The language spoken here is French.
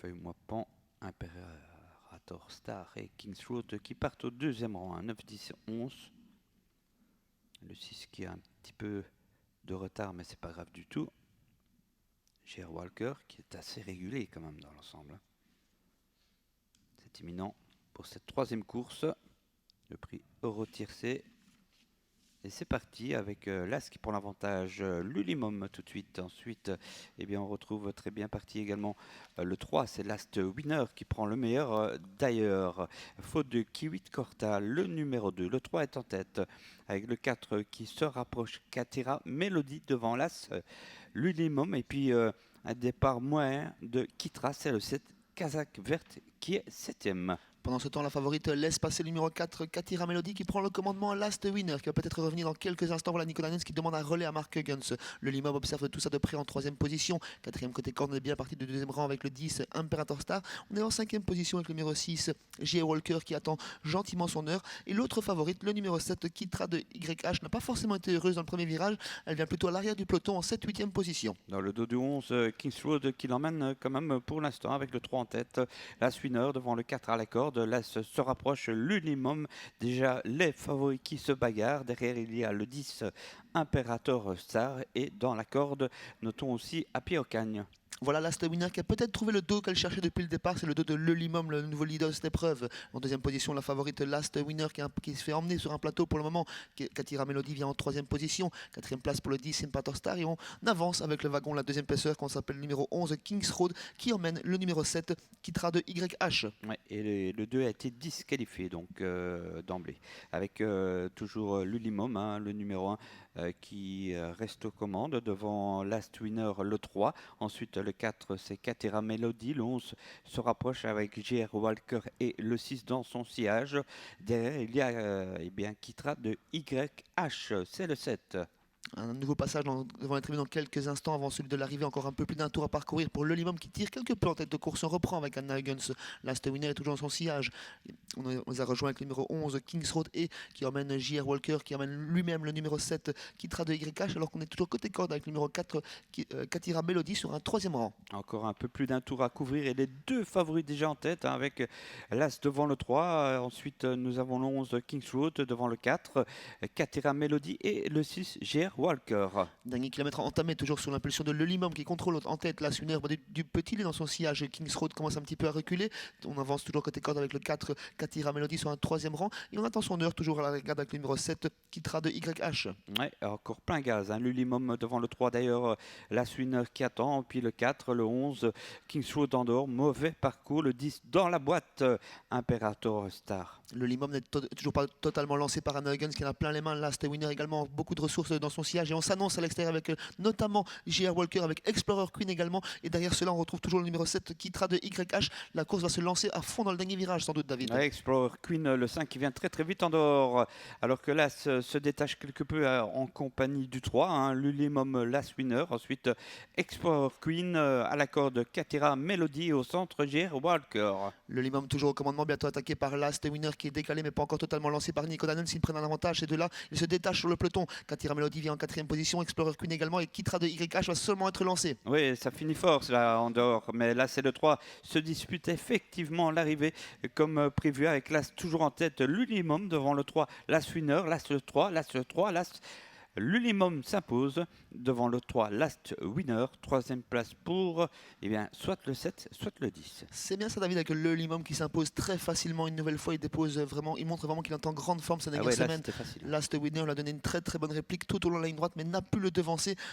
Feuille-moi Pan, Imperator Star et King's Road qui partent au deuxième rang, 9, 10, 11. Le 6 qui a un petit peu de retard, mais c'est pas grave du tout. J.R. Walker qui est assez régulé quand même dans l'ensemble. C'est imminent pour cette troisième course, le prix Euro Tiercé. Et c'est parti avec l'As qui prend l'avantage, l'Ulimum tout de suite. Ensuite, eh bien, on retrouve très bien parti également le 3, c'est Last Winner qui prend le meilleur. D'ailleurs, faute de Kiwit Corta, le numéro 2. Le 3 est en tête avec le 4 qui se rapproche. Katira Melody devant l'As, l'Ulimum. Et puis un départ moyen de Kitra, c'est le 7 Kazakh Verte qui est 7ème. Pendant ce temps, la favorite laisse passer le numéro 4, Katira Melody, qui prend le commandement Last Winner, qui va peut-être revenir dans quelques instants. Voilà Nico Daniels qui demande un relais à Mark Huggins. Le Limom observe tout ça de près en troisième position. Quatrième côté corne, on est bien parti du deuxième rang avec le 10, Imperator Star. On est en cinquième position avec le numéro 6, J.A. Walker, qui attend gentiment son heure. Et l'autre favorite, le numéro 7, Kitra de YH, n'a pas forcément été heureuse dans le premier virage. Elle vient plutôt à l'arrière du peloton en 7-8e position. Dans le dos du 11, King's Road qui l'emmène quand même pour l'instant avec le 3 en tête. Last Winner devant le 4 à la corde. L'As se rapproche l'Unimum. Déjà les favoris qui se bagarrent. Derrière il y a le 10 Imperator Star. Et dans la corde, notons aussi Happy Ocagne. Voilà Last Winner qui a peut-être trouvé le dos qu'elle cherchait depuis le départ. C'est le dos de l'Ulimum, le nouveau leader de cette épreuve. En deuxième position, la favorite Last Winner qui se fait emmener sur un plateau pour le moment. Katira Melody vient en troisième position. Quatrième place pour le 10 Imperator Star. Et on avance avec le wagon, la deuxième épaisseur qu'on s'appelle le numéro 11 King's Road qui emmène le numéro 7 Kitra de YH. Ouais, et le 2 a été disqualifié donc d'emblée. Avec toujours l'Ulimum, hein, le numéro 1 qui reste aux commandes devant Last Winner le 3. Ensuite le 4 c'est Katira Melody. Le 11 se rapproche avec J.R. Walker et le 6 dans son sillage. Derrière il y a eh bien Kitra de YH, c'est le 7. Un nouveau passage devant les tribunes dans quelques instants avant celui de l'arrivée. Encore un peu plus d'un tour à parcourir pour le Limom qui tire quelque peu en tête de course. On reprend avec Anna Huggins. Last Winner est toujours dans son sillage. On les a rejoints avec le numéro 11 King's Road et qui emmène J.R. Walker, qui emmène lui-même le numéro 7 Kitra de YH, alors qu'on est toujours côté corde avec le numéro 4 Katira Melody sur un troisième rang. Encore un peu plus d'un tour à couvrir et les deux favoris déjà en tête, hein, avec l'As devant le 3. Ensuite, nous avons le 11 King's Road devant le 4, Katira Melody et le 6 J.R. Walker. Dernier kilomètre entamé, toujours sous l'impulsion de l'Ulimum qui contrôle en tête la Winner du petit lait dans son sillage. King's Road commence un petit peu à reculer. On avance toujours côté corde avec le 4 Katira Melody sur un troisième rang. Et on attend son heure toujours à la regarde avec le numéro 7 Kitra de YH. Ouais, encore plein gaz, hein. L'Ulimum devant le 3 d'ailleurs, la Winner qui attend, puis le 4, le 11, King's Road en dehors, mauvais parcours, le 10 dans la boîte, Imperator Star. Le Limom n'est toujours pas totalement lancé par Anna Huggins qui en a plein les mains. Last Winner également, beaucoup de ressources dans son sillage. Et on s'annonce à l'extérieur avec notamment J.R. Walker, avec Explorer Queen également. Et derrière cela, on retrouve toujours le numéro 7 Kitra de YH. La course va se lancer à fond dans le dernier virage, sans doute, David. Ouais, Explorer Queen, le 5 qui vient très très vite en dehors. Alors que là se détache quelque peu en compagnie du 3, hein, l'Ulimum Last Winner. Ensuite, Explorer Queen à la corde, Katira Melody au centre, J.R. Walker. Le Limom toujours au commandement, bientôt attaqué par Last Winner qui est décalé mais pas encore totalement lancé par Nico Daniels. S'ils prennent un avantage, ces deux-là, ils se détachent sur le peloton. Katira Melody vient en quatrième position, Explorer Queen également et Kitra de YH va seulement être lancé. Oui, ça finit fort là en dehors, mais là c'est le 3 se dispute effectivement l'arrivée comme prévu avec l'As toujours en tête, l'Ulimum devant le 3, Last Winner, Last le 3, Last le 3, Last... L'Ulimum s'impose devant le 3 Last Winner, troisième place pour eh bien, soit le 7, soit le 10. C'est bien ça David avec le Limom qui s'impose très facilement une nouvelle fois. Il montre vraiment qu'il est en grande forme cette dernière semaine. Last Winner lui a donné une très très bonne réplique tout au long de la ligne droite mais n'a pu le devancer.